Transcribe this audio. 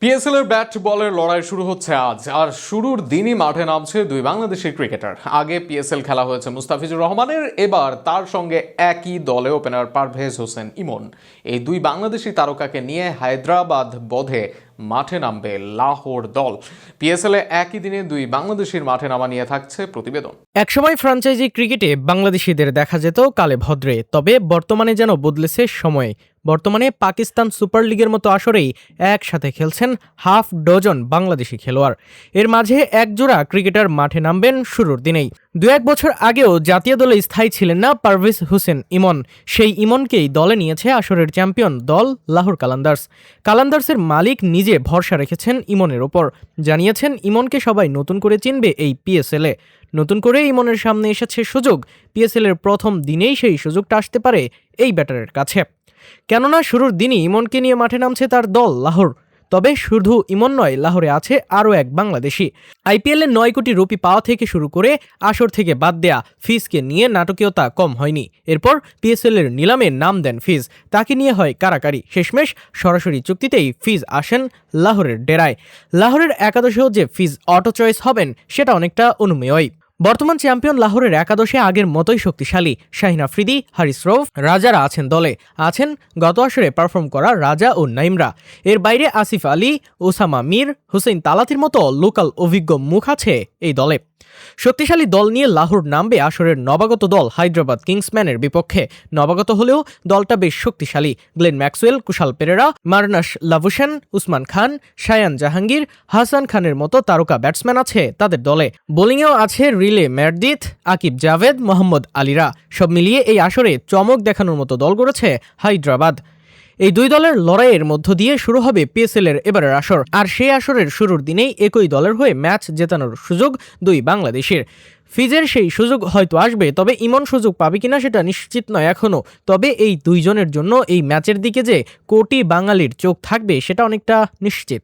PSL এর bat বলের লড়াই শুরু হচ্ছে আজ, আর শুরুর দিনই মাঠে নামছে দুই বাংলাদেশি ক্রিকেটার। আগে পিএসএল খেলা হয়েছে মুস্তাফিজুর রহমানের, এবার তার সঙ্গে একই দলে ওপেনার পারভেজ হোসেন ইমন। এই দুই বাংলাদেশি তারকাকে নিয়ে হায়দ্রাবাদ বধে মাঠে নামবে লাহোর দল। পিএসএল এ একই দিনে দুই বাংলাদেশির মাঠে নামা নিয়ে থাকছে প্রতিবেদন। একসময় ফ্র্যাঞ্চাইজি ক্রিকেটে বাংলাদেশিদের দেখা যেত কালে ভদ্রে, তবে বর্তমানে যেন বদলেছে সময়ে। বর্তমানে পাকিস্তান সুপার লিগের মতো আসরেই একসাথে খেলছেন হাফ ডজন বাংলাদেশি খেলোয়াড়। এর মাঝে একজোড়া ক্রিকেটার মাঠে নামবেন শুরুর দিনেই। 2-1 বছর আগেও জাতীয় দলে স্থায়ী ছিলেন না পারভেজ হোসেন ইমন। সেই ইমনকেই দলে নিয়েছে আসরের চ্যাম্পিয়ন দল লাহোর কালান্দার্স। কালান্দার্সের মালিক নিজে ভরসা রেখেছেন ইমনের ওপর। জানিয়েছেন ইমনকে সবাই নতুন করে চিনবে এই পিএসএলে। নতুন করে ইমনের সামনে এসেছে সুযোগ। পিএসএল এর প্রথম দিনেই সেই সুযোগটা আসতে পারে এই ব্যাটারের কাছে, কেননা শুরুর দিনই ইমনকে নিয়ে মাঠে নামছে তার দল লাহোর। তবে শুধু ইমন নয়, লাহোরে আছে আরও এক বাংলাদেশি। আইপিএলের 9 কোটি রুপি পাওয়া থেকে শুরু করে আসর থেকে বাদ দেয়া ফিজকে নিয়ে নাটকীয়তা কম হয়নি। এরপর পিএসএল এর নিলামে নাম দেন ফিজ, তাকে নিয়ে হয় কারাকারি। শেষমেশ সরাসরি চুক্তিতেই ফিজ আসেন লাহোরের ডেরায়। লাহোরের একাদশেও যে ফিজ অটো চয়েস হবেন সেটা অনেকটা অনুমেয়ই। বর্তমান চ্যাম্পিয়ন লাহোরের একাদশে আগের মতোই শক্তিশালী। শাহিন আফ্রিদি, হারিস রৌফ, রাজারা আছেন দলে। আছেন গত আসরে পারফর্ম করা রাজা ও নাইমরা। এর বাইরে আসিফ আলী, ওসামা মির, হুসেইন তালাতির মতো লোকাল অভিজ্ঞ মুখ আছে এই দলে। শক্তিশালী দল নিয়ে লাহোর নামবে আসরের নবাগত দল হায়দ্রাবাদ কিংসম্যানের বিপক্ষে। নবাগত হলেও দলটা বেশ শক্তিশালী। Glenn Maxwell, Kusal Perera, Marnus Labuschagne, Usman Khan, Shayan Jahangir, Hasan খানের মতো তারকা ব্যাটসম্যান আছে তাদের দলে। বোলিংয়েও আছে রিলে মেরদিথ, আকিব জাভেদ, মোহাম্মদ আলীরা। সব মিলিয়ে এই আসরে চমক দেখানোর মতো দল গড়েছে হায়দ্রাবাদ। এই দুই দলের লড়াইয়ের মধ্য দিয়ে শুরু হবে পিএসএল এর এবারের আসর, আর সেই আসরের শুরুর দিনেই একই দলের হয়ে ম্যাচ জেতানোর সুযোগ দুই বাংলাদেশের। ফিজের সেই সুযোগ হয়তো আসবে, তবে ইমন সুযোগ পাবে কিনা সেটা নিশ্চিত নয় এখনও। তবে এই দুইজনের জন্য এই ম্যাচের দিকে যে কোটি বাঙালির চোখ থাকবে সেটা অনেকটা নিশ্চিত।